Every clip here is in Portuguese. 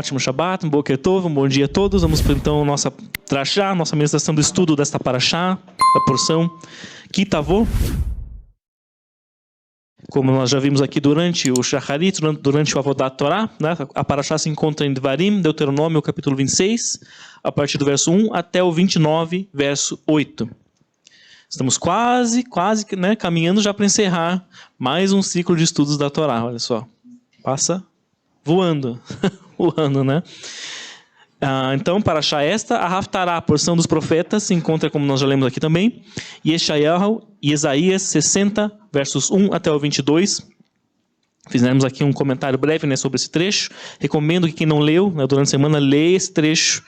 ótimo Shabbat, um Boker Tov, um bom dia a todos. Vamos para então nossa drashá, nossa meditação do estudo desta parashá, da porção Kitavô. Como nós já vimos aqui durante o Shacharit, durante o Avodat Torah, né? A parashá se encontra em Devarim, Deuteronômio, capítulo 26, a partir do verso 1 até o 29, verso 8. Estamos quase, né, caminhando já para encerrar mais um ciclo de estudos da Torá. Olha só, passa voando, voando, né? Então, parashá esta, a Haftará, a porção dos profetas, se encontra, como nós já lemos aqui também, Yeshayahu e Isaías 60, versos 1 até o 22. Fizemos aqui um comentário breve, né, sobre esse trecho. Recomendo que quem não leu, né, durante a semana, leia esse trecho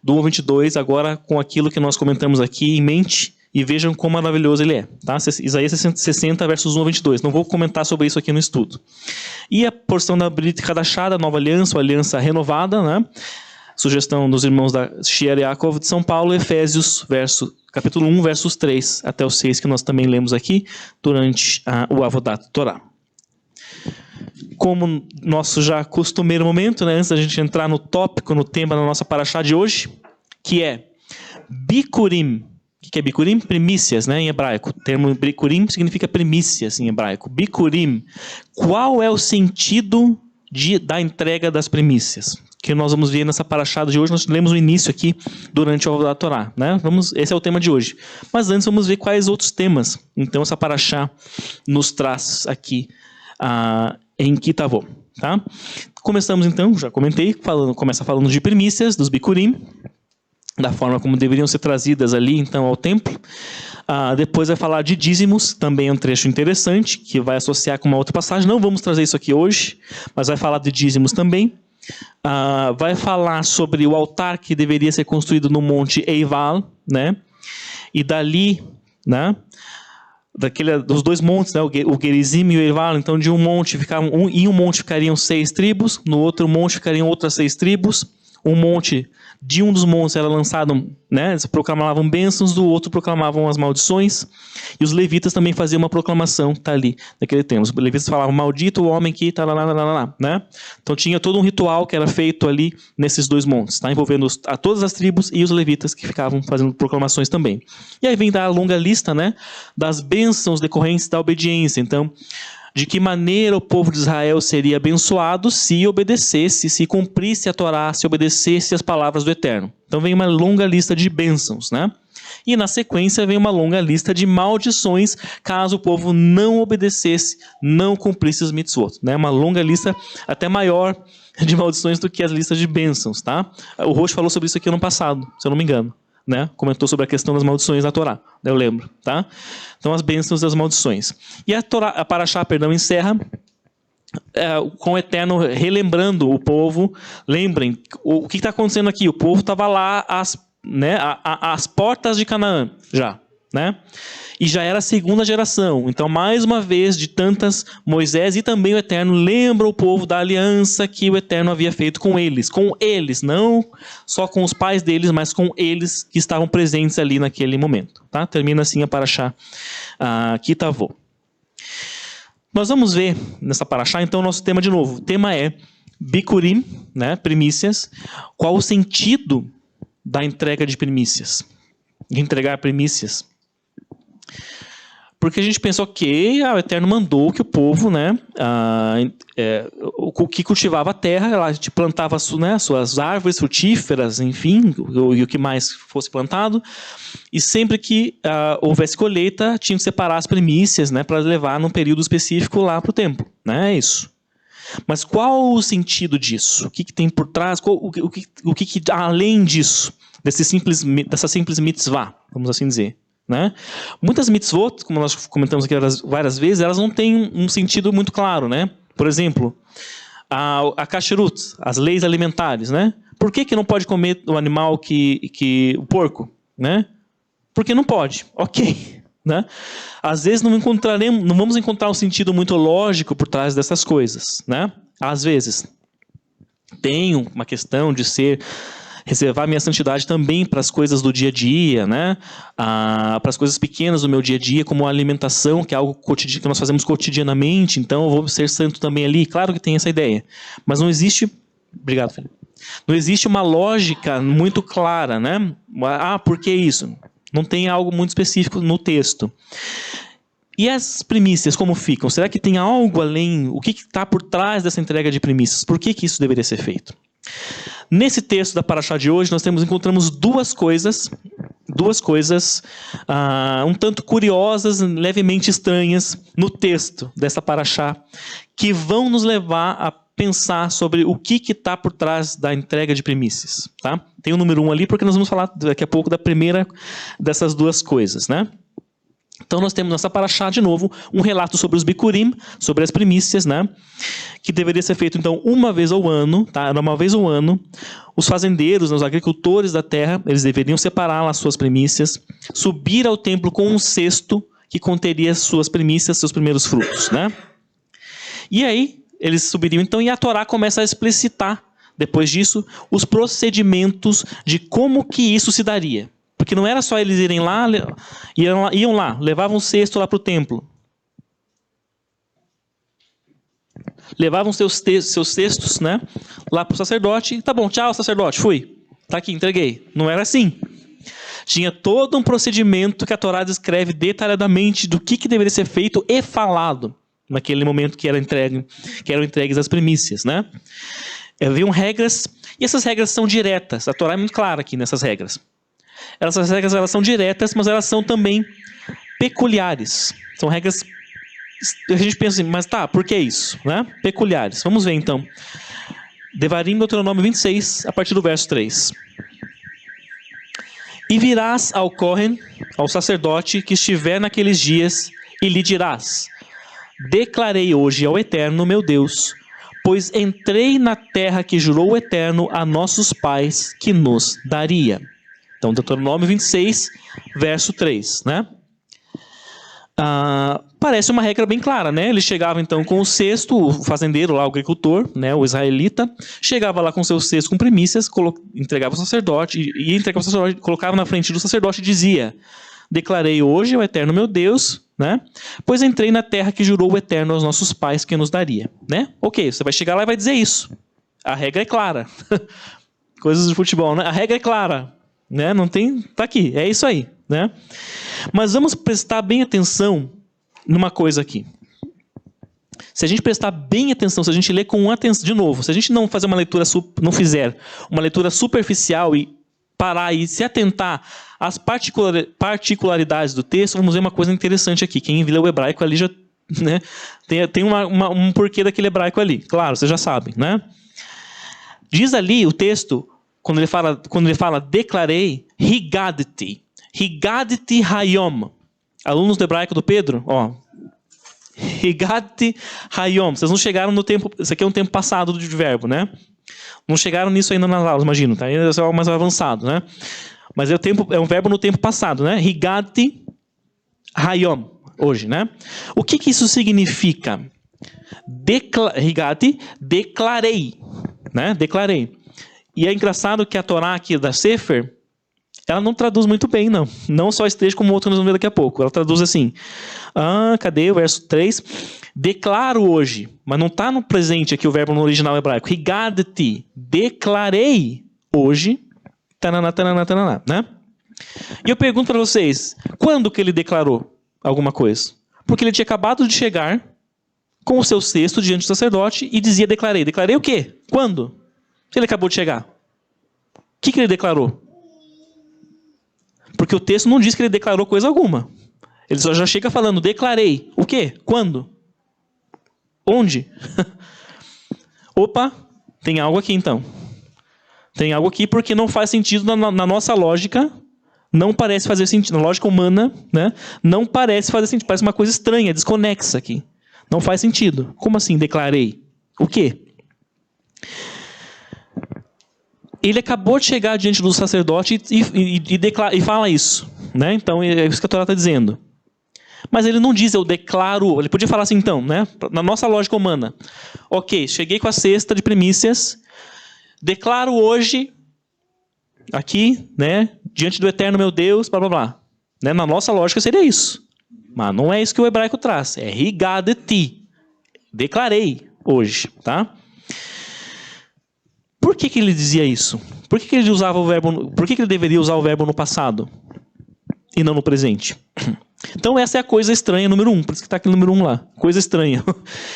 do 1 ao 22, agora com aquilo que nós comentamos aqui em mente, e vejam quão maravilhoso ele é. Tá? Isaías 60, versos 1 a 22. Não vou comentar sobre isso aqui no estudo. E a porção da Brit Hadashah, da nova aliança, ou aliança renovada, né? Sugestão dos irmãos da Shier Yaakov de São Paulo, Efésios, capítulo 1, versos 3 até o 6, que nós também lemos aqui durante o Avodat Torah. Como nosso já costumeiro momento, né, antes da gente entrar no tópico, no tema da nossa parashá de hoje, que é Bikurim. O que é Bikurim? Primícias, né, em hebraico. O termo Bikurim significa primícias em hebraico. Bikurim. Qual é o sentido da entrega das primícias? Que nós vamos ver nessa parashá de hoje. Nós lemos o início aqui durante o Avodat Torah, né? Esse é o tema de hoje. Mas antes vamos ver quais outros temas. Então essa parashá nos traz aqui em Kitavô. Tá? Começamos então, já comentei, começa falando de primícias, dos Bikurim, da forma como deveriam ser trazidas ali, então, ao templo. Depois vai falar de dízimos, também é um trecho interessante, que vai associar com uma outra passagem. Não vamos trazer isso aqui hoje, mas vai falar de dízimos também. Vai falar sobre o altar que deveria ser construído no monte Eival, né? E dali, né? Dos dois montes, né? O Gerizim e o Eival. Então, de um monte em um monte ficariam 6 tribos, no outro monte ficariam outras 6 tribos. De um dos montes era lançado, né, eles proclamavam bênçãos, do outro proclamavam as maldições, e os levitas também faziam uma proclamação, tá ali, naquele tempo. Os levitas falavam, maldito o homem que né? Então tinha todo um ritual que era feito ali nesses dois montes, tá? Envolvendo todas as tribos e os levitas que ficavam fazendo proclamações também. E aí vem a longa lista, né, das bênçãos decorrentes da obediência. Então, de que maneira o povo de Israel seria abençoado se obedecesse, se cumprisse a Torá, se obedecesse as palavras do Eterno. Então vem uma longa lista de bênçãos, né? E na sequência vem uma longa lista de maldições, caso o povo não obedecesse, não cumprisse os mitzvot, né? Uma longa lista até maior de maldições do que as listas de bênçãos, tá? O Rosh falou sobre isso aqui ano passado, se eu não me engano. Né? Comentou sobre a questão das maldições da Torá, eu lembro, tá? Então as bênçãos das maldições. E a parashá, encerra com o Eterno relembrando o povo. Lembrem, o que está acontecendo aqui? O povo estava lá às portas de Canaã, já, né? E já era a segunda geração. Então, mais uma vez, de tantas, Moisés e também o Eterno lembram o povo da aliança que o Eterno havia feito com eles. Com eles, não só com os pais deles, mas com eles que estavam presentes ali naquele momento. Tá? Termina assim a parashá Kitavô. Nós vamos ver nessa parashá, então, o nosso tema de novo. O tema é Bikurim, né, primícias. Qual o sentido da entrega de primícias? De entregar primícias. Porque a gente pensa, ok, o Eterno mandou que o povo, né, o que cultivava a terra, ela plantava, né, suas árvores frutíferas, enfim, e o que mais fosse plantado, e sempre que houvesse colheita, tinham que separar as primícias, né, para levar num período específico lá para o templo, né, é isso. Mas qual o sentido disso? O que tem por trás? O que além disso, dessa simples mitzvah, vamos assim dizer? Né? Muitas mitzvot, como nós comentamos aqui várias vezes, elas não têm um sentido muito claro, né? Por exemplo, a kashrut, as leis alimentares, né? Por que não pode comer o animal o porco, né? Porque não pode, ok, né? Às vezes não vamos encontrar um sentido muito lógico por trás dessas coisas, né? Às vezes tem uma questão de reservar minha santidade também para as coisas do dia a dia, né? Para as coisas pequenas do meu dia a dia, como a alimentação, que é algo que nós fazemos cotidianamente, então eu vou ser santo também ali. Claro que tem essa ideia, mas não existe... Obrigado, Felipe. Não existe uma lógica muito clara, né? Ah, por que isso? Não tem algo muito específico no texto. E as primícias, como ficam? Será que tem algo além? O que está por trás dessa entrega de primícias? Por que isso deveria ser feito? Nesse texto da Parashá de hoje, nós encontramos duas coisas um tanto curiosas, levemente estranhas no texto dessa Parashá, que vão nos levar a pensar sobre o que está por trás da entrega de primícias. Tá? Tem o número 1 ali, porque nós vamos falar daqui a pouco da primeira dessas duas coisas, né? Então nós temos nessa Parashá, de novo, um relato sobre os Bikurim, sobre as primícias, né? Que deveria ser feito, então, uma vez ao ano, tá? Era uma vez ao ano. Os fazendeiros, os agricultores da terra, eles deveriam separar as suas primícias, subir ao templo com um cesto que conteria suas primícias, seus primeiros frutos, né? E aí, eles subiriam, então, e a Torá começa a explicitar, depois disso, os procedimentos de como que isso se daria. Porque não era só eles iam lá, levavam um cesto lá para o templo. Levavam seus cestos, né, lá para o sacerdote. Tá bom, tchau, sacerdote, fui. Tá aqui, entreguei. Não era assim. Tinha todo um procedimento que a Torá descreve detalhadamente do que deveria ser feito e falado naquele momento que eram entregues as primícias, né? Haviam regras, e essas regras são diretas. A Torá é muito clara aqui nessas regras. Essas regras elas são diretas, mas elas são também peculiares. São regras... A gente pensa assim, mas tá, por que isso? Né? Peculiares. Vamos ver então. Devarim, Deuteronômio 26, a partir do verso 3. E virás ao Kohen, ao sacerdote que estiver naqueles dias, e lhe dirás: declarei hoje ao Eterno, meu Deus, pois entrei na terra que jurou o Eterno a nossos pais que nos daria. Então, Deuteronômio 26, verso 3, né? Parece uma regra bem clara, né? Ele chegava então com o cesto, o fazendeiro lá, o agricultor, né, o israelita, chegava lá com seu cesto com primícias, entregava ao sacerdote, colocava na frente do sacerdote e dizia: declarei hoje ao Eterno meu Deus, né? Pois entrei na terra que jurou o Eterno aos nossos pais que nos daria, né? Ok, você vai chegar lá e vai dizer isso. A regra é clara. Coisas de futebol, né? A regra é clara. Né? Não tem, tá aqui, é isso aí, né? Mas vamos prestar bem atenção numa coisa aqui. Se a gente prestar bem atenção, se a gente ler com atenção, de novo, se a gente não fazer uma leitura, não fizer uma leitura superficial e parar e se atentar às particularidades do texto, vamos ver uma coisa interessante aqui. Quem lê o hebraico ali já, né, tem um porquê daquele hebraico ali. Claro, vocês já sabem, né? Diz ali o texto, quando ele fala declarei, higadti hayom. Alunos do hebraico do Pedro, ó. Higadti hayom. Vocês não chegaram no tempo, isso aqui é um tempo passado do verbo, né? Não chegaram nisso ainda nas aulas, imagino, tá? Ainda é algo mais avançado, né? Mas é um verbo no tempo passado, né? Higadti hayom, hoje, né? O que isso significa? Higadti, declarei, né? Declarei. E é engraçado que a Torá aqui da Sefer, ela não traduz muito bem, não. Não só esse trecho, como outro que nós vamos ver daqui a pouco. Ela traduz assim, cadê o verso 3? Declaro hoje, mas não está no presente aqui o verbo no original hebraico. Higadti, declarei hoje, tananá, tananá, tananá, né? E eu pergunto para vocês, quando que ele declarou alguma coisa? Porque ele tinha acabado de chegar com o seu cesto diante do sacerdote e dizia declarei. Declarei o quê? Quando? Ele acabou de chegar. O que ele declarou? Porque o texto não diz que ele declarou coisa alguma. Ele só já chega falando, declarei. O quê? Quando? Onde? Opa, tem algo aqui então. Tem algo aqui porque não faz sentido na nossa lógica. Não parece fazer sentido. Na lógica humana, né? Não parece fazer sentido. Parece uma coisa estranha, desconexa aqui. Não faz sentido. Como assim declarei? O quê? Ele acabou de chegar diante do sacerdote e fala isso, né? Então é isso que a Torá está dizendo. Mas ele não diz eu declaro. Ele podia falar assim então, né? Na nossa lógica humana. Ok, cheguei com a cesta de primícias. Declaro hoje, aqui, né? Diante do Eterno meu Deus, blá blá blá. Né? Na nossa lógica seria isso. Mas não é isso que o hebraico traz. É higadti. Declarei hoje, tá? Por que ele dizia isso? Por que ele usava o verbo? Por que ele deveria usar o verbo no passado e não no presente? Então essa é a coisa estranha número 1, por isso que está aqui o número 1 lá. Coisa estranha.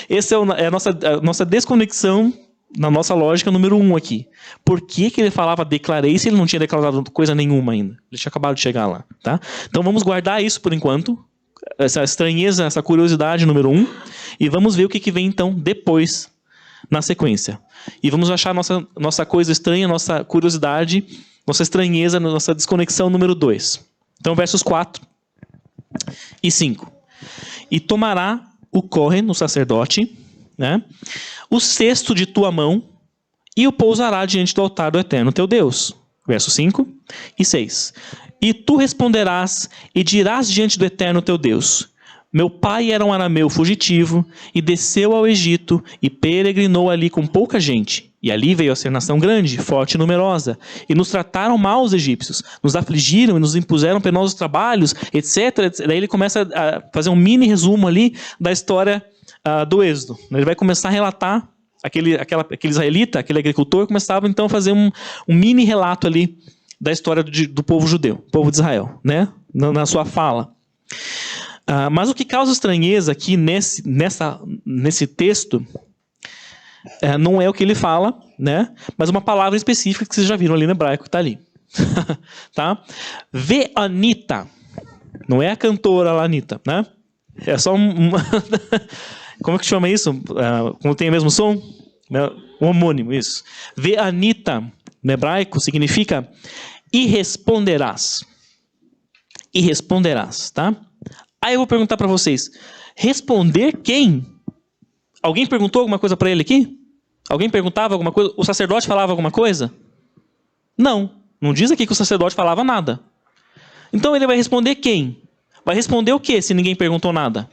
Essa é a nossa desconexão na nossa lógica número 1 aqui. Por que ele falava declarei se ele não tinha declarado coisa nenhuma ainda? Ele tinha acabado de chegar lá. Tá? Então vamos guardar isso por enquanto. Essa estranheza, essa curiosidade número 1. E vamos ver o que vem então depois na sequência. E vamos achar nossa coisa estranha, nossa curiosidade, nossa estranheza, nossa desconexão número 2. Então versos 4 e 5. E tomará o Cohen, o sacerdote, né, o cesto de tua mão e o pousará diante do altar do Eterno teu Deus. Versos 5 e 6. E tu responderás e dirás diante do Eterno teu Deus: meu pai era um arameu fugitivo e desceu ao Egito e peregrinou ali com pouca gente. E ali veio a ser nação grande, forte e numerosa. E nos trataram mal os egípcios, nos afligiram e nos impuseram penosos trabalhos, etc. Daí ele começa a fazer um mini resumo ali da história do Êxodo. Ele vai começar a relatar, aquele israelita, aquele agricultor, começava então a fazer um mini relato ali da história do povo judeu, povo de Israel, né? Na sua fala. Mas o que causa estranheza aqui nesse texto não é o que ele fala, né? Mas uma palavra específica que vocês já viram ali no hebraico que está ali. Tá? Ve'anita. Não é a cantora lá, Anitta, né? É só como é que chama isso? Como tem o mesmo som? Um homônimo, isso. Ve'anita, no hebraico, significa e responderás. E responderás, tá? Aí eu vou perguntar para vocês, responder quem? Alguém perguntou alguma coisa para ele aqui? Alguém perguntava alguma coisa? O sacerdote falava alguma coisa? Não diz aqui que o sacerdote falava nada. Então ele vai responder quem? Vai responder o quê se ninguém perguntou nada?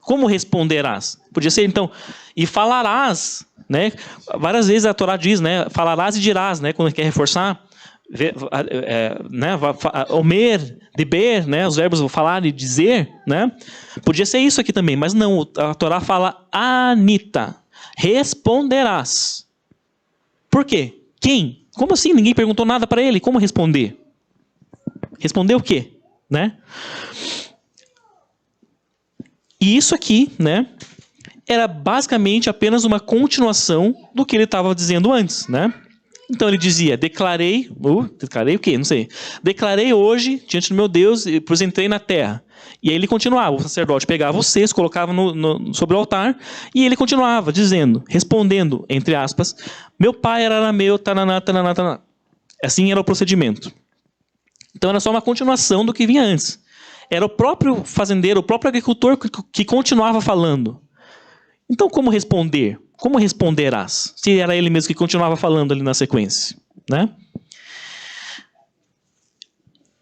Como responderás? Podia ser então, e falarás, né? Várias vezes a Torá diz, né? Falarás e dirás, né? Quando quer reforçar. Omer, deber, né? Os verbos falar e dizer, né? Podia ser isso aqui também, mas não, a Torá fala Anita, responderás. Por quê? Quem? Como assim? Ninguém perguntou nada para ele, como responder? Responder o quê? Né? E isso aqui, né, era basicamente apenas uma continuação do que ele estava dizendo antes, né? Então ele dizia, declarei o quê? Não sei. Declarei hoje, diante do meu Deus, e pois entrei na terra. E aí ele continuava, o sacerdote pegava o cesto, colocava sobre o altar, e ele continuava dizendo, respondendo, entre aspas, meu pai era arameu, tananá, tananá, tananá. Assim era o procedimento. Então era só uma continuação do que vinha antes. Era o próprio fazendeiro, o próprio agricultor que continuava falando. Então como responder? Como responderás? Se era ele mesmo que continuava falando ali na sequência, né?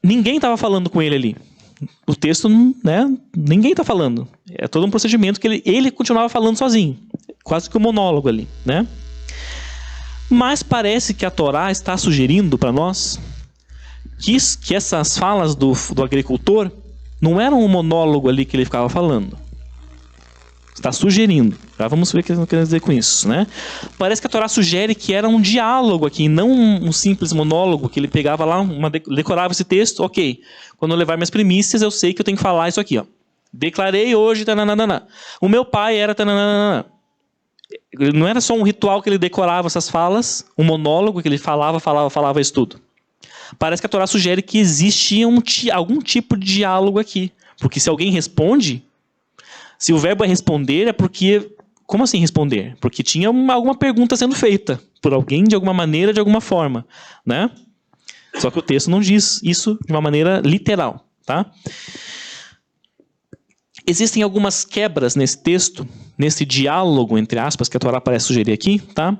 Ninguém estava falando com ele ali. O texto, né? Ninguém está falando. É todo um procedimento que ele continuava falando sozinho. Quase que um monólogo ali, né? Mas parece que a Torá está sugerindo para nós que essas falas do agricultor não eram um monólogo ali que ele ficava falando. Está sugerindo. Já vamos ver o que ele quer dizer com isso, né? Parece que a Torá sugere que era um diálogo aqui, não um simples monólogo, que ele pegava lá, decorava esse texto, ok. Quando eu levar minhas primícias, eu sei que eu tenho que falar isso aqui, ó. Declarei hoje, tananana. O meu pai era tananana. Não era só um ritual que ele decorava essas falas, um monólogo que ele falava isso tudo. Parece que a Torá sugere que existia algum tipo de diálogo aqui. Porque se alguém responde, se o verbo é responder, é porque... Como assim responder? Porque tinha alguma pergunta sendo feita por alguém, de alguma maneira, de alguma forma, né? Só que o texto não diz isso de uma maneira literal, tá? Existem algumas quebras nesse texto, nesse diálogo, entre aspas, que a Torá parece sugerir aqui, tá?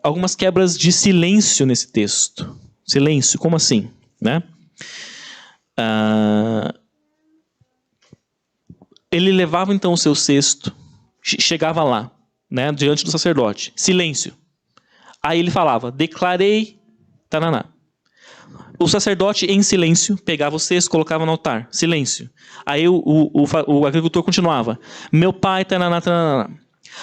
Algumas quebras de silêncio nesse texto. Silêncio, como assim? Né? Ele levava então o seu cesto, chegava lá, né, diante do sacerdote. Silêncio. Aí ele falava, declarei, tananá. O sacerdote em silêncio pegava o cesto, colocava no altar. Silêncio. Aí o agricultor continuava, meu pai, tananá, tananá.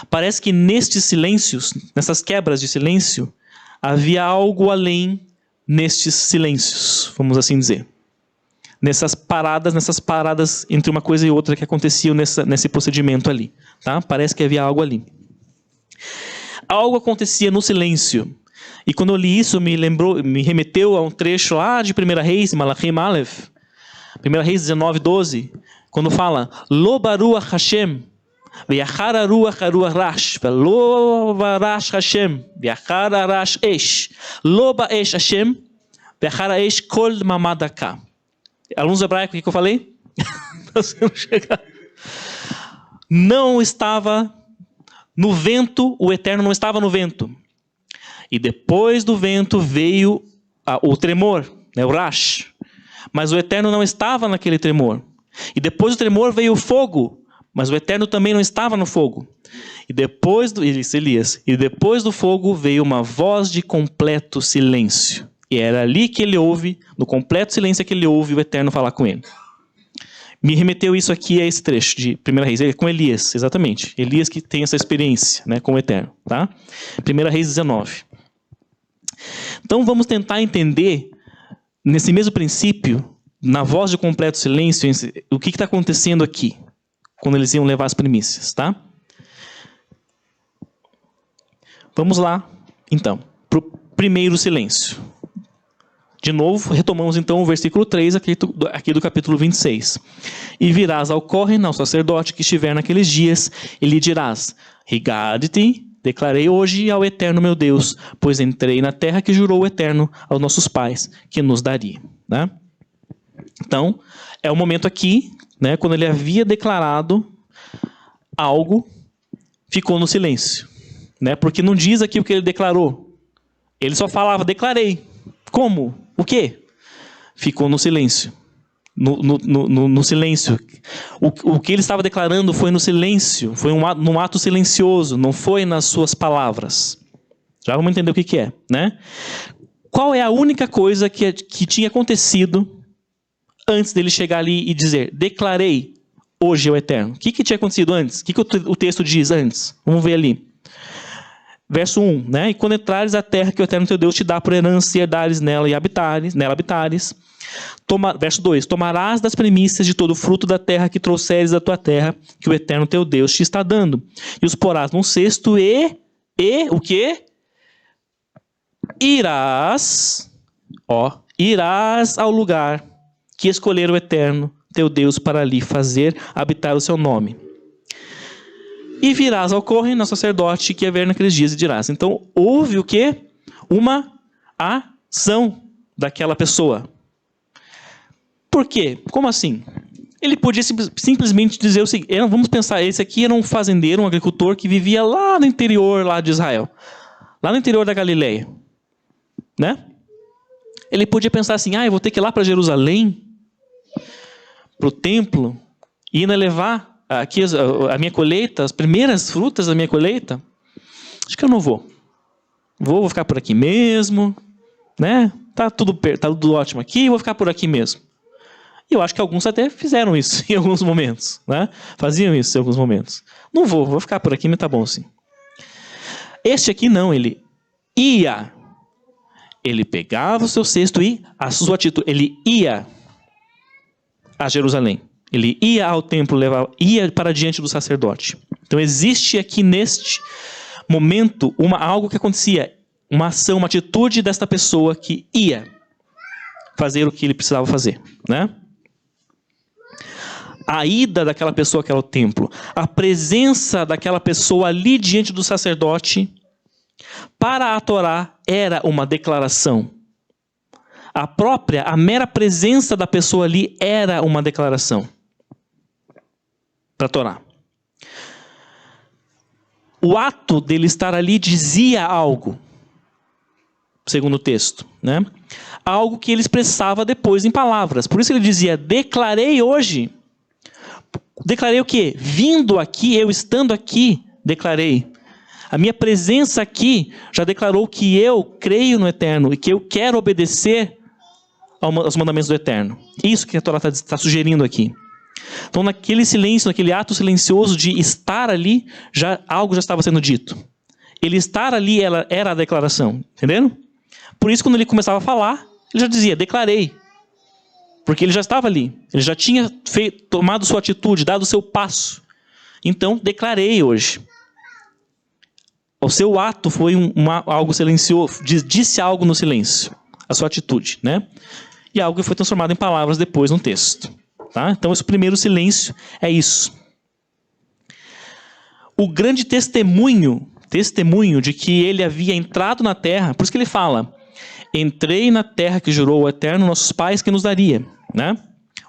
Parece que nestes silêncios, nessas quebras de silêncio, havia algo além nestes silêncios, vamos assim dizer. Nessas paradas entre uma coisa e outra que aconteciam nesse procedimento ali. Tá? Parece que havia algo ali. Algo acontecia no silêncio. E quando eu li isso, me remeteu a um trecho lá de 1 Reis, Malachim Aleph, 1 Reis 19:12, quando fala Lo baruach Hashem, ve'achar haruach haruach rash, lo barash Hashem, ve'achar harash esh, lo ba'esh Hashem, ve'achar esh kol mamadaka. Alunos hebraicos, o que eu falei? Não estava no vento, o Eterno não estava no vento. E depois do vento veio o tremor, né, o rash. Mas o Eterno não estava naquele tremor. E depois do tremor veio o fogo, mas o Eterno também não estava no fogo. E depois Elias, e depois do fogo veio uma voz de completo silêncio. E era ali que ele ouve, no completo silêncio que ele ouve o Eterno falar com ele. Me remeteu isso aqui a esse trecho de 1 Reis, com Elias, exatamente. Elias que tem essa experiência, né, com o Eterno. Tá? 1 Reis 19. Então vamos tentar entender, nesse mesmo princípio, na voz de completo silêncio, o que está acontecendo aqui, quando eles iam levar as primícias. Tá? Vamos lá, então, para o primeiro silêncio. De novo, retomamos então o versículo 3 aqui do capítulo 26. E virás ao Cohen, ao sacerdote que estiver naqueles dias, e lhe dirás, Rigade-te, declarei hoje ao Eterno meu Deus, pois entrei na terra que jurou o Eterno aos nossos pais, que nos daria. Né? Então, é o momento aqui, né, quando ele havia declarado algo, ficou no silêncio. Né? Porque não diz aqui o que ele declarou. Ele só falava, declarei. Como? O quê? Ficou no silêncio. No silêncio. O que ele estava declarando foi no silêncio. Foi num ato silencioso. Não foi nas suas palavras. Já vamos entender o que é. Né? Qual é a única coisa que tinha acontecido antes dele chegar ali e dizer, declarei hoje ao Eterno? O que tinha acontecido antes? O que o texto diz antes? Vamos ver ali. Verso 1, né? E quando entrares a terra que o Eterno teu Deus te dá por herança e herdares nela e habitares. Verso 2, tomarás das primícias de todo o fruto da terra que trouxeres da tua terra, que o Eterno teu Deus te está dando. E os porás num cesto e o quê? Irás ao lugar que escolher o Eterno teu Deus para ali fazer habitar o seu nome. E virás ao Cohen, ao sacerdote que haver naqueles dias, e dirás. Então, houve o quê? Uma ação daquela pessoa. Por quê? Como assim? Ele podia simplesmente dizer o seguinte, vamos pensar, esse aqui era um fazendeiro, um agricultor que vivia lá no interior lá de Israel. Lá no interior da Galileia. Né? Ele podia pensar assim, eu vou ter que ir lá para Jerusalém, para o templo, e ainda levar aqui a minha colheita, as primeiras frutas da minha colheita. Acho que eu não vou. Vou ficar por aqui mesmo, né? Tá tudo ótimo aqui, vou ficar por aqui mesmo. E eu acho que alguns até fizeram isso em alguns momentos, né? Faziam isso em alguns momentos. Não vou ficar por aqui, mas tá bom assim. Este aqui não, ele ia. Ele pegava o seu cesto e a sua atitude, ele ia a Jerusalém. Ele ia ao templo, ia para diante do sacerdote. Então existe aqui neste momento algo que acontecia, uma ação, uma atitude desta pessoa que ia fazer o que ele precisava fazer. Né? A ida daquela pessoa que era o templo, a presença daquela pessoa ali diante do sacerdote, para a Torá era uma declaração. A mera presença da pessoa ali era uma declaração. Para a Torá. O ato dele estar ali dizia algo, segundo o texto, né? Algo que ele expressava depois em palavras. Por isso ele dizia, declarei hoje. Declarei o quê? Vindo aqui, eu estando aqui, declarei. A minha presença aqui já declarou que eu creio no Eterno e que eu quero obedecer aos mandamentos do Eterno. Isso que a Torá está sugerindo aqui. Então, naquele silêncio, naquele ato silencioso de estar ali, algo já estava sendo dito. Ele estar ali era a declaração, entenderam? Por isso, quando ele começava a falar, ele já dizia, declarei. Porque ele já estava ali, ele já tinha tomado sua atitude, dado o seu passo. Então, declarei hoje. O seu ato foi algo silencioso, disse algo no silêncio, a sua atitude, né? E algo que foi transformado em palavras depois no texto. Tá? Então, esse primeiro silêncio é isso. O grande testemunho de que ele havia entrado na terra, por isso que ele fala, entrei na terra que jurou o Eterno, nossos pais, que nos daria. Né?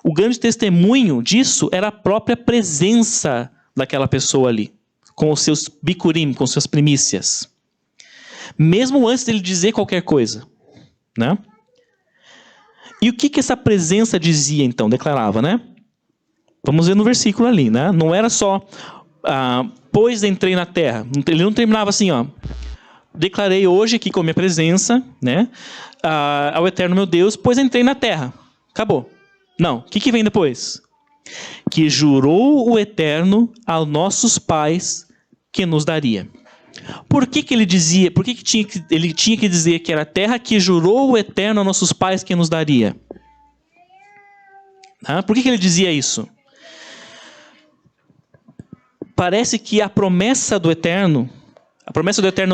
O grande testemunho disso era a própria presença daquela pessoa ali, com os seus bikurim, com suas primícias. Mesmo antes dele dizer qualquer coisa. Né? E o que essa presença dizia, então? Declarava, né? Vamos ver no versículo ali, né? Não era só, pois entrei na terra. Ele não terminava assim, ó. Declarei hoje aqui com a minha presença, né? Ao Eterno meu Deus, pois entrei na terra. Acabou. Não. O que vem depois? Que jurou o Eterno aos nossos pais que nos daria. Por que ele dizia, ele tinha que dizer que era a terra que jurou o Eterno a nossos pais que nos daria? Por que ele dizia isso? Parece que a promessa do Eterno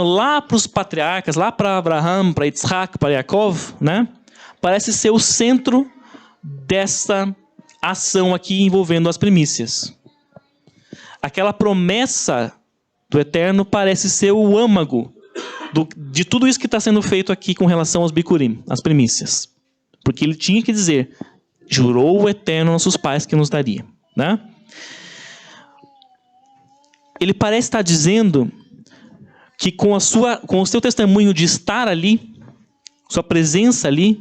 lá para os patriarcas, lá para Abraham, para Isaac, para Yaakov, né? Parece ser o centro dessa ação aqui envolvendo as primícias. Aquela promessa do Eterno parece ser o âmago de tudo isso que está sendo feito aqui com relação aos bikurim, as primícias. Porque ele tinha que dizer, jurou o Eterno nossos pais que nos daria. Né? Ele parece estar dizendo que com o seu testemunho de estar ali, sua presença ali,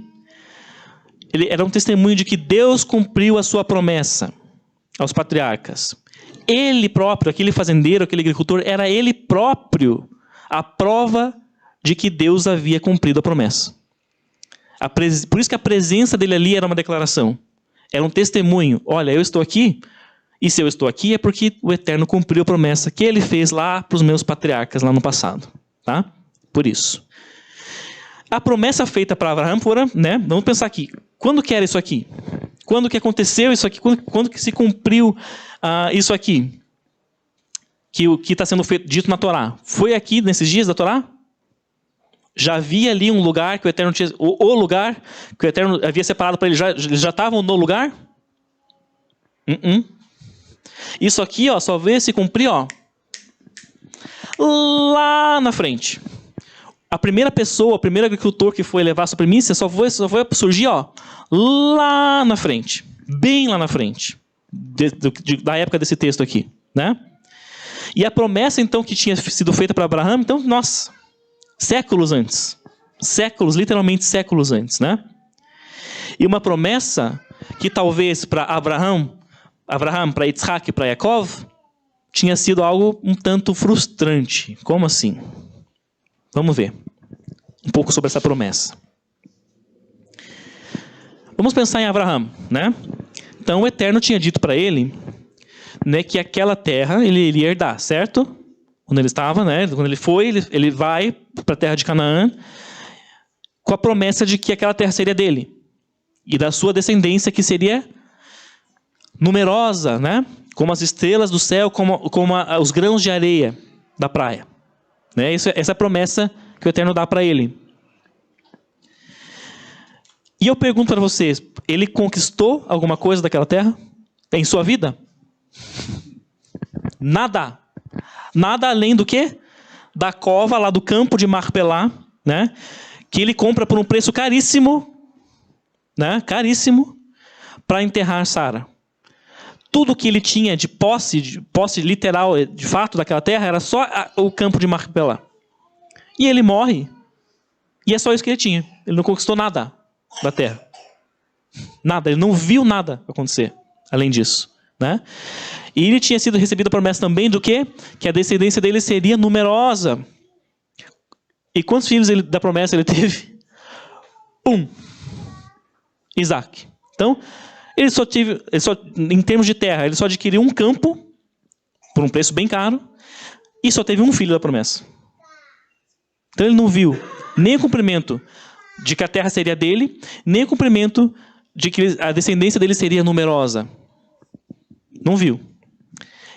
ele era um testemunho de que Deus cumpriu a sua promessa aos patriarcas. Ele próprio, aquele fazendeiro, aquele agricultor, era ele próprio a prova de que Deus havia cumprido a promessa. Por isso que a presença dele ali era uma declaração. Era um testemunho. Olha, eu estou aqui, e se eu estou aqui é porque o Eterno cumpriu a promessa que ele fez lá para os meus patriarcas lá no passado. Tá? Por isso. A promessa feita para Abraão fora, né? Vamos pensar aqui. Quando que era isso aqui? Quando que aconteceu isso aqui? Quando que se cumpriu isso aqui? Que o que está sendo dito na Torá? Foi aqui nesses dias da Torá? Já havia ali um lugar que o Eterno tinha... O lugar que o Eterno havia separado para eles já estavam no lugar? Isso aqui, ó, só veio se cumprir, ó, lá na frente. A primeira pessoa, o primeiro agricultor que foi levar a sua primícia só foi surgir, ó, lá na frente. Bem lá na frente. Da época desse texto aqui, né? E a promessa, então, que tinha sido feita para Abraão, então, nossa, séculos antes. Séculos, literalmente séculos antes, né? E uma promessa que talvez para Abraão, para Isaac e para Yaakov, tinha sido algo um tanto frustrante. Como assim? Vamos ver um pouco sobre essa promessa. Vamos pensar em Abraão, né? Então o Eterno tinha dito para ele, né, que aquela terra ele iria herdar, certo? Quando ele estava, né? Quando ele foi, ele vai para a terra de Canaã com a promessa de que aquela terra seria dele e da sua descendência que seria numerosa, né? Como as estrelas do céu, como os grãos de areia da praia. Né? Essa é a promessa que o Eterno dá para ele. E eu pergunto para vocês, ele conquistou alguma coisa daquela terra? Em sua vida? Nada. Nada além do quê? Da cova lá do campo de Macpelá, né? Que ele compra por um preço caríssimo, né? Caríssimo, para enterrar Sara. Tudo que ele tinha de posse literal, de fato, daquela terra, era só o campo de Macpelá. E ele morre, e é só isso que ele tinha. Ele não conquistou nada da terra. Nada, ele não viu nada acontecer, além disso. Né? E ele tinha sido recebido a promessa também do quê? Que a descendência dele seria numerosa. E quantos filhos da promessa ele teve? Isaac. Então, Em termos de terra, ele só adquiriu um campo por um preço bem caro e só teve um filho da promessa. Então ele não viu nem o cumprimento de que a terra seria dele, nem o cumprimento de que a descendência dele seria numerosa. Não viu.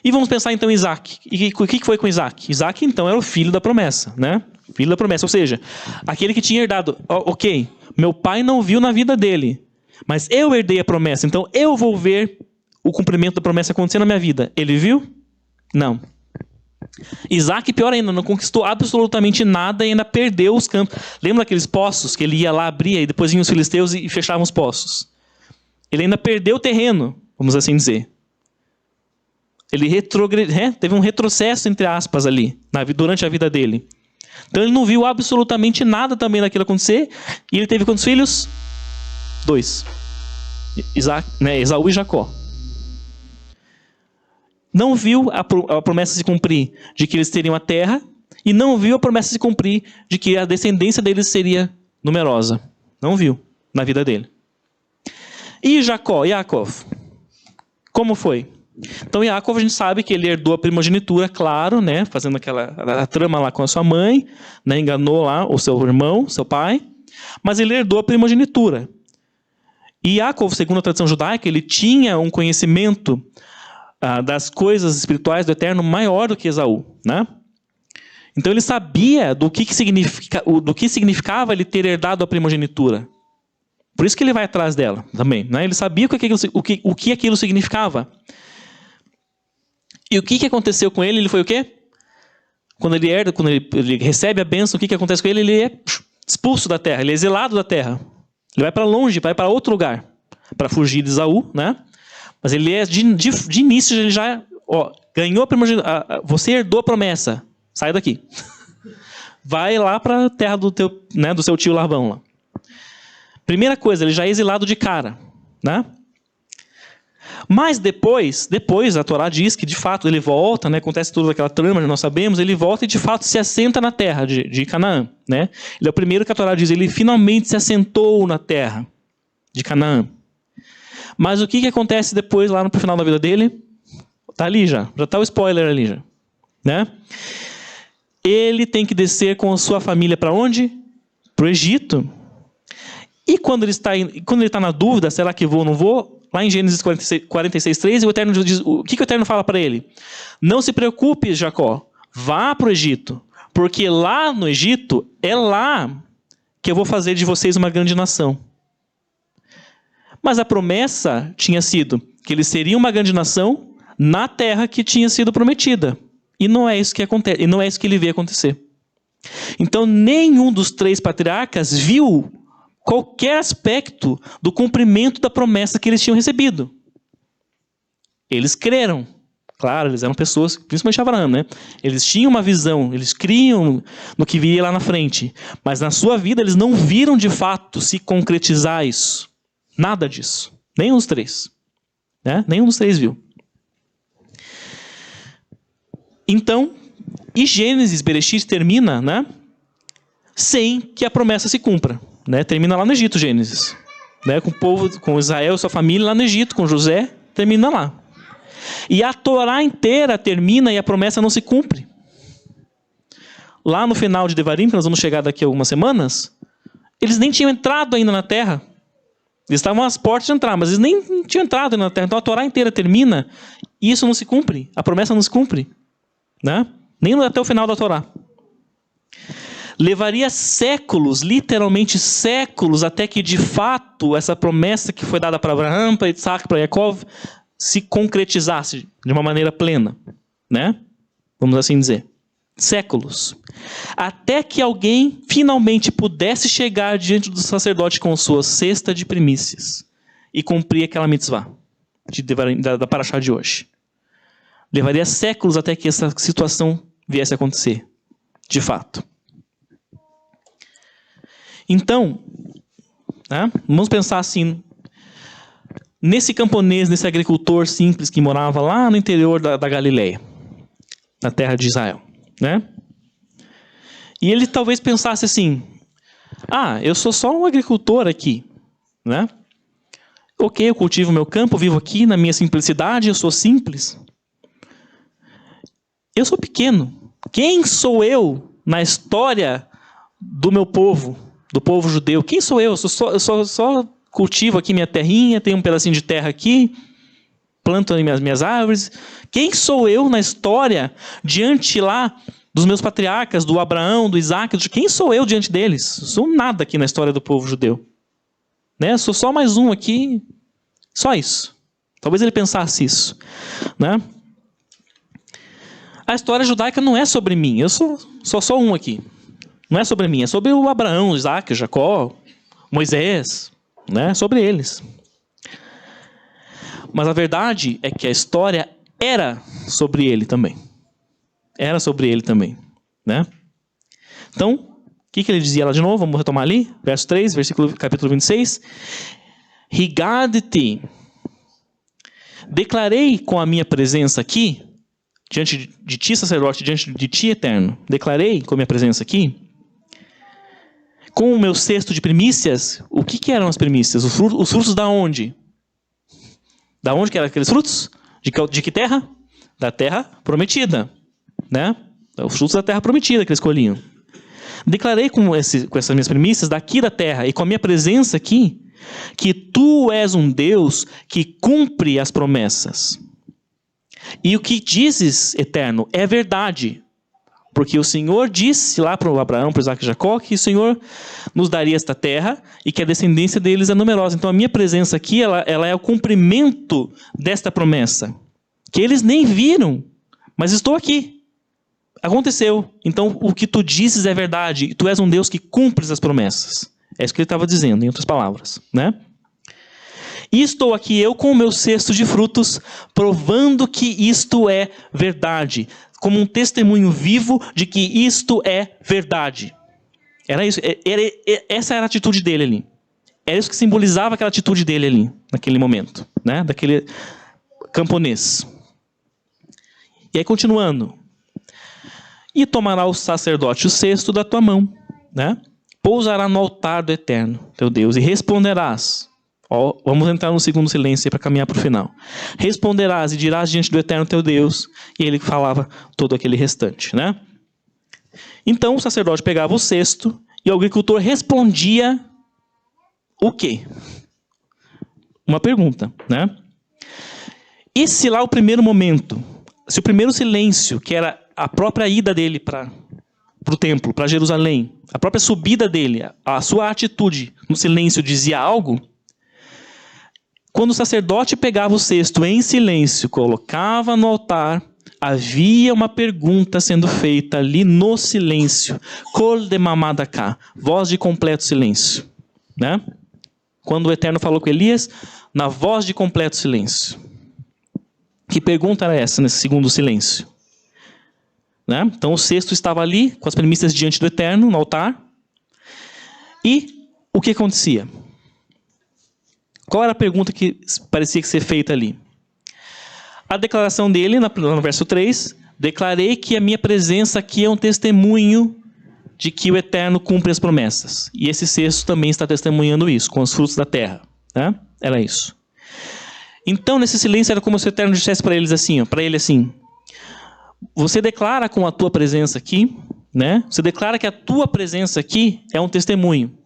E vamos pensar então em Isaac. E o que foi com Isaac? Isaac então era o filho da promessa, né? Filho da promessa, ou seja, aquele que tinha herdado. Ok, meu pai não viu na vida dele, mas eu herdei a promessa, então eu vou ver o cumprimento da promessa acontecer na minha vida. Ele viu? Não. Isaac, pior ainda, não conquistou absolutamente nada e ainda perdeu os campos. Lembra daqueles poços que ele ia lá, abria e depois vinham os filisteus e fechavam os poços? Ele ainda perdeu o terreno, vamos assim dizer. Ele teve um retrocesso, entre aspas, ali, durante a vida dele. Então ele não viu absolutamente nada também daquilo acontecer. E ele teve quantos filhos? 2. Esaú e Jacó. Não viu a promessa se cumprir de que eles teriam a terra. E não viu a promessa se cumprir de que a descendência deles seria numerosa. Não viu na vida dele. E Yaakov? Como foi? Então Yaakov, a gente sabe que ele herdou a primogenitura, claro, né, fazendo a trama lá com a sua mãe, né, enganou lá o seu irmão, seu pai, mas ele herdou a primogenitura. E Yaakov, segundo a tradição judaica, ele tinha um conhecimento das coisas espirituais do Eterno maior do que Esaú, né? Então ele sabia do que significava ele ter herdado a primogenitura. Por isso que ele vai atrás dela também, né? Ele sabia o que aquilo significava. E o que aconteceu com ele? Ele foi o quê? Quando ele recebe a bênção, o que acontece com ele? Ele é expulso da terra, ele é exilado da terra. Ele vai para longe, vai para outro lugar, para fugir de Esaú, né? Mas ele é, de início, ele já ganhou a primogenitura. Você herdou a promessa, sai daqui. Vai lá para a terra do seu tio Labão lá. Primeira coisa, ele já é exilado de cara, né? Mas depois a Torá diz que de fato ele volta, né? Acontece toda aquela trama, nós sabemos, ele volta e de fato se assenta na terra de Canaã, né? Ele é o primeiro que a Torá diz, ele finalmente se assentou na terra de Canaã. Mas o que acontece depois lá no final da vida dele? Tá ali já tá o spoiler ali já, né? Ele tem que descer com a sua família para onde? Para o Egito. E quando ele está na dúvida, será que vou ou não vou? Lá em Gênesis 46:3, o Eterno diz, o que o Eterno fala para ele? Não se preocupe, Jacó, vá para o Egito, porque lá no Egito, é lá que eu vou fazer de vocês uma grande nação. Mas a promessa tinha sido que eles seriam uma grande nação na terra que tinha sido prometida. E não é isso que acontece, e não é isso que ele vê acontecer. Então, nenhum dos 3 patriarcas viu qualquer aspecto do cumprimento da promessa que eles tinham recebido. Eles creram. Claro, eles eram pessoas, principalmente Abraão, né? Eles tinham uma visão, eles criam no que viria lá na frente. Mas na sua vida eles não viram de fato se concretizar isso. Nada disso. Nenhum dos 3. Né? Nenhum dos 3 viu. Então, e Gênesis, Bereshit termina, né? Sem que a promessa se cumpra. Né? Termina lá no Egito, Gênesis. Né? Com o povo, com Israel e sua família lá no Egito, com José, termina lá. E a Torá inteira termina e a promessa não se cumpre. Lá no final de Devarim, que nós vamos chegar daqui a algumas semanas, eles nem tinham entrado ainda na terra. Eles estavam às portas de entrar, mas eles nem tinham entrado ainda na terra. Então a Torá inteira termina e isso não se cumpre. A promessa não se cumpre. Né? Nem até o final da Torá. Levaria séculos, literalmente séculos, até que de fato essa promessa que foi dada para Abraão, para Isaac, para Yaakov, se concretizasse de uma maneira plena, né? Vamos assim dizer. Séculos. Até que alguém finalmente pudesse chegar diante do sacerdote com sua cesta de primícias e cumprir aquela mitzvah da paraxá de hoje. Levaria séculos até que essa situação viesse a acontecer, de fato. Então, né, vamos pensar assim, nesse camponês, nesse agricultor simples que morava lá no interior da Galileia, na terra de Israel, né? E ele talvez pensasse assim, eu sou só um agricultor aqui, né? Ok, eu cultivo meu campo, vivo aqui na minha simplicidade, eu sou simples. Eu sou pequeno. Quem sou eu na história do meu povo, do povo judeu? Quem sou eu? Eu só cultivo aqui minha terrinha, tenho um pedacinho de terra aqui, planto minhas árvores. Quem sou eu na história diante lá dos meus patriarcas, do Abraão, do Isaac? Quem sou eu diante deles? Sou nada aqui na história do povo judeu. Né? Sou só mais um aqui, só isso. Talvez ele pensasse isso. Né? A história judaica não é sobre mim, eu sou só um aqui. Não é sobre mim, é sobre o Abraão, o Isaac, o Jacó, Moisés, né? Sobre eles. Mas a verdade é que a história era sobre ele também. Era sobre ele também. Né? Então, o que ele dizia lá de novo? Vamos retomar ali. Verso 3, capítulo 26. Rigadti. Declarei com a minha presença aqui, diante de ti, sacerdote, diante de ti, eterno. Declarei com a minha presença aqui, com o meu cesto de primícias. O que eram as primícias? Os frutos da onde? Da onde que eram aqueles frutos? De que terra? Da terra prometida. Né? Os frutos da terra prometida que eles colhiam. Declarei com essas minhas primícias daqui da terra e com a minha presença aqui, que tu és um Deus que cumpre as promessas. E o que dizes, eterno, é verdade. Porque o Senhor disse lá para o Abraão, para o Isaac e Jacó, que o Senhor nos daria esta terra e que a descendência deles é numerosa. Então a minha presença aqui, ela é o cumprimento desta promessa. Que eles nem viram, mas estou aqui. Aconteceu. Então o que tu dizes é verdade. Tu és um Deus que cumpres as promessas. É isso que ele estava dizendo, em outras palavras. Né? E estou aqui eu com o meu cesto de frutos, provando que isto é verdade. Como um testemunho vivo de que isto é verdade. Era isso. Essa era a atitude dele ali. Era isso que simbolizava aquela atitude dele ali, naquele momento. Né? Daquele camponês. E aí continuando. E tomará o sacerdote o cesto da tua mão, né? Pousará no altar do Eterno, teu Deus, e responderás. Vamos entrar no segundo silêncio para caminhar para o final. Responderás e dirás diante do Eterno teu Deus, e ele falava todo aquele restante, né? Então o sacerdote pegava o cesto e o agricultor respondia o quê? Uma pergunta, né? E se lá o primeiro momento, se o primeiro silêncio, que era a própria ida dele para o templo, para Jerusalém, a própria subida dele, a sua atitude no silêncio dizia algo, quando o sacerdote pegava o cesto em silêncio, colocava no altar, havia uma pergunta sendo feita ali no silêncio. Kol de mamadaka, voz de completo silêncio. Né? Quando o Eterno falou com Elias, na voz de completo silêncio. Que pergunta era essa nesse segundo silêncio? Né? Então o cesto estava ali, com as primícias diante do Eterno, no altar. E o que acontecia? Qual era a pergunta que parecia que ser feita ali? A declaração dele, no verso 3, declarei que a minha presença aqui é um testemunho de que o Eterno cumpre as promessas. E esse cesto também está testemunhando isso, com os frutos da terra. Né? Era isso. Então, nesse silêncio, era como se o Eterno dissesse para ele assim, você declara com a tua presença aqui, né? Você declara que a tua presença aqui é um testemunho.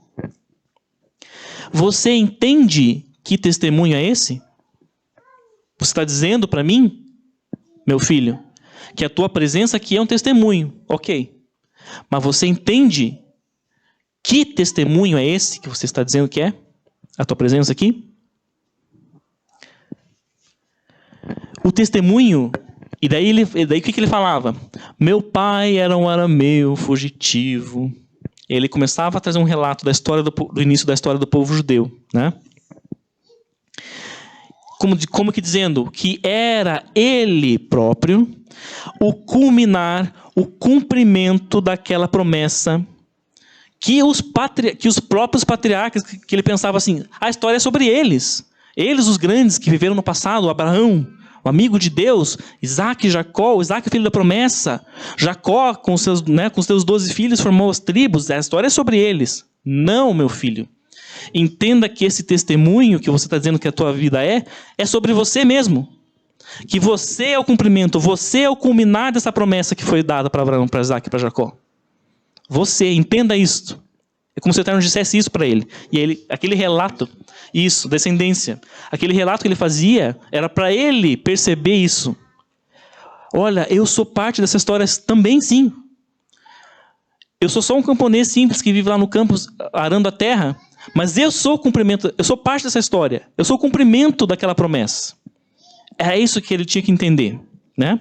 Você entende que testemunho é esse? Você está dizendo para mim, meu filho, que a tua presença aqui é um testemunho. Ok. Mas você entende que testemunho é esse que você está dizendo que é? A tua presença aqui? O testemunho, e daí o que ele falava? Meu pai era um arameu fugitivo. Ele começava a trazer um relato da história do início da história do povo judeu, né? Como que dizendo que era ele próprio o culminar, o cumprimento daquela promessa que os próprios patriarcas, que ele pensava assim, a história é sobre eles. Eles, os grandes que viveram no passado, Abraão, o amigo de Deus, Isaac e Jacó, Isaac filho da promessa, Jacó com seus 12 filhos formou as tribos, a história é sobre eles. Não, meu filho. Entenda que esse testemunho que você está dizendo que a tua vida é sobre você mesmo. Que você é o cumprimento, você é o culminar dessa promessa que foi dada para Abraão, para Isaac e para Jacó. Você, entenda isto. É como se o Eterno dissesse isso para ele. E ele, aquele relato, isso, descendência. Aquele relato que ele fazia era para ele perceber isso. Olha, eu sou parte dessa história também, sim. Eu sou só um camponês simples que vive lá no campo arando a terra, mas eu sou o cumprimento, eu sou parte dessa história. Eu sou o cumprimento daquela promessa. É isso que ele tinha que entender, né?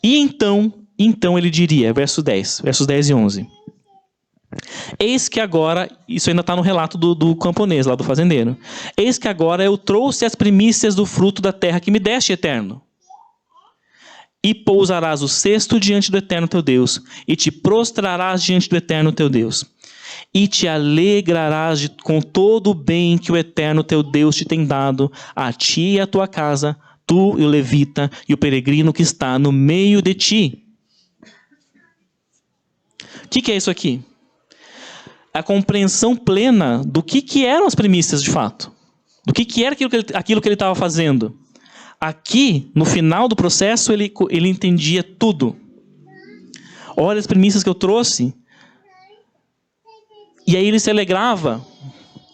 E então ele diria, versos 10 e 11. Eis que agora, isso ainda está no relato do camponês, lá do fazendeiro. Eis que agora eu trouxe as primícias do fruto da terra que me deste, Eterno. E pousarás o cesto diante do Eterno teu Deus, e te prostrarás diante do Eterno teu Deus. E te alegrarás com todo o bem que o Eterno teu Deus te tem dado, a ti e a tua casa, tu e o levita e o peregrino que está no meio de ti. O que é isso aqui? A compreensão plena do que eram as primícias de fato. Do que era aquilo que ele estava fazendo. Aqui, no final do processo, ele entendia tudo. Olha as primícias que eu trouxe. E aí ele se alegrava.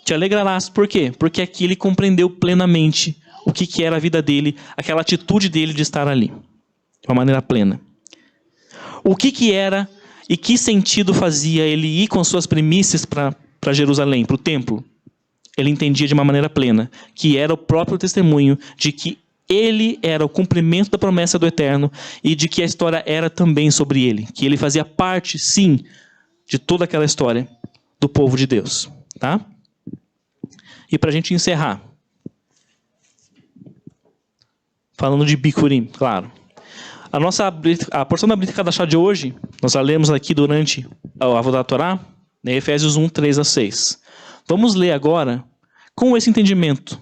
Te alegrarás. Por quê? Porque aqui ele compreendeu plenamente o que era a vida dele, aquela atitude dele de estar ali. De uma maneira plena. O que era e que sentido fazia ele ir com suas primícias para Jerusalém, para o templo? Ele entendia de uma maneira plena, que era o próprio testemunho de que ele era o cumprimento da promessa do Eterno e de que a história era também sobre ele. Que ele fazia parte, sim, de toda aquela história do povo de Deus. Tá? E para a gente encerrar, falando de Bikurim, claro. A porção da Brit Hadashah de hoje, nós já lemos aqui durante a Avodat Torá, né, Efésios 1, 3 a 6. Vamos ler agora com esse entendimento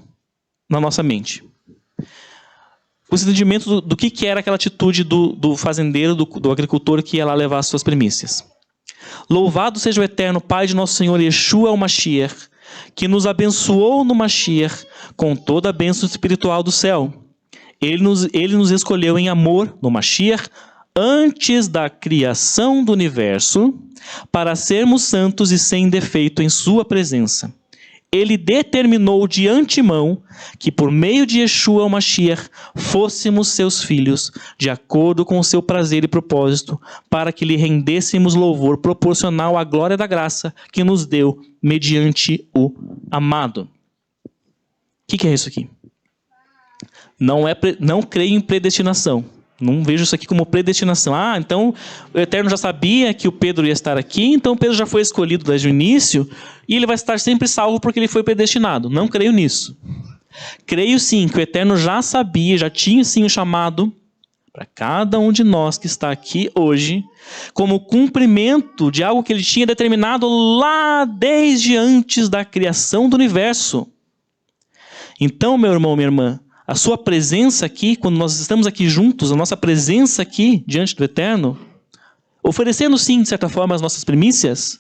na nossa mente. O entendimento do que era aquela atitude do fazendeiro, do agricultor que ia lá levar as suas primícias. Louvado seja o Eterno Pai de nosso Senhor Yeshua o Mashiach, que nos abençoou no Mashiach com toda a bênção espiritual do céu. Ele nos escolheu em amor no Mashiach antes da criação do universo para sermos santos e sem defeito em sua presença. Ele determinou de antemão que por meio de Yeshua o Mashiach fôssemos seus filhos, de acordo com o seu prazer e propósito, para que lhe rendêssemos louvor proporcional à glória da graça que nos deu mediante o amado. O que é isso aqui? Não creio em predestinação. Não vejo isso aqui como predestinação. Então o Eterno já sabia que o Pedro ia estar aqui, então Pedro já foi escolhido desde o início e ele vai estar sempre salvo porque ele foi predestinado. Não creio nisso. Creio sim que o Eterno já sabia, já tinha sim o chamado para cada um de nós que está aqui hoje, como cumprimento de algo que ele tinha determinado lá desde antes da criação do universo. Então, meu irmão, minha irmã, a sua presença aqui, quando nós estamos aqui juntos, a nossa presença aqui diante do Eterno, oferecendo sim, de certa forma, as nossas primícias,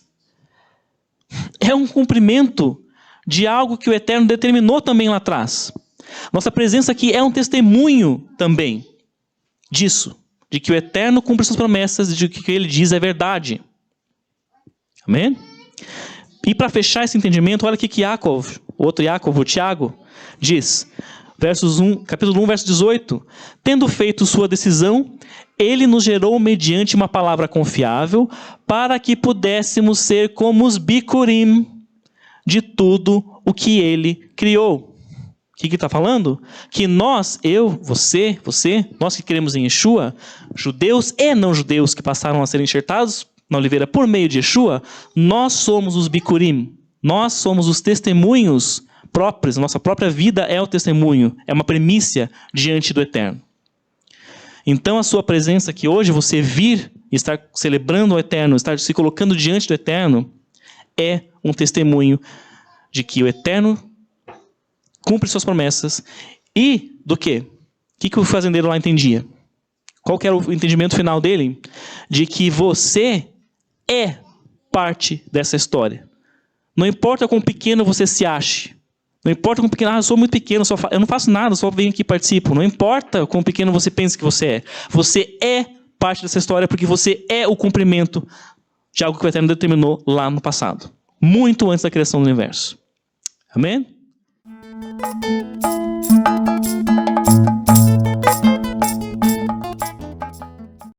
é um cumprimento de algo que o Eterno determinou também lá atrás. Nossa presença aqui é um testemunho também disso, de que o Eterno cumpre suas promessas e de que o que ele diz é verdade. Amém? E para fechar esse entendimento, olha o que Yaakov, o outro Yaakov, o Tiago, diz... Capítulo 1, verso 18. Tendo feito sua decisão, ele nos gerou mediante uma palavra confiável, para que pudéssemos ser como os Bikurim de tudo o que ele criou. O que está falando? Que nós, você, nós que cremos em Yeshua, judeus e não judeus que passaram a ser enxertados na oliveira por meio de Yeshua, nós somos os Bikurim. Nós somos os testemunhos próprios, nossa própria vida é o testemunho, é uma primícia diante do Eterno. Então a sua presença aqui hoje, você vir e estar celebrando o Eterno, estar se colocando diante do Eterno, é um testemunho de que o Eterno cumpre suas promessas e do quê? O que o fazendeiro lá entendia? Qual que era o entendimento final dele? De que você é parte dessa história. Não importa quão pequeno você se ache. Não importa quão pequeno, eu sou muito pequeno, eu não faço nada, só venho aqui e participo. Não importa quão pequeno você pensa que você é. Você é parte dessa história porque você é o cumprimento de algo que o Eterno determinou lá no passado. Muito antes da criação do universo. Amém?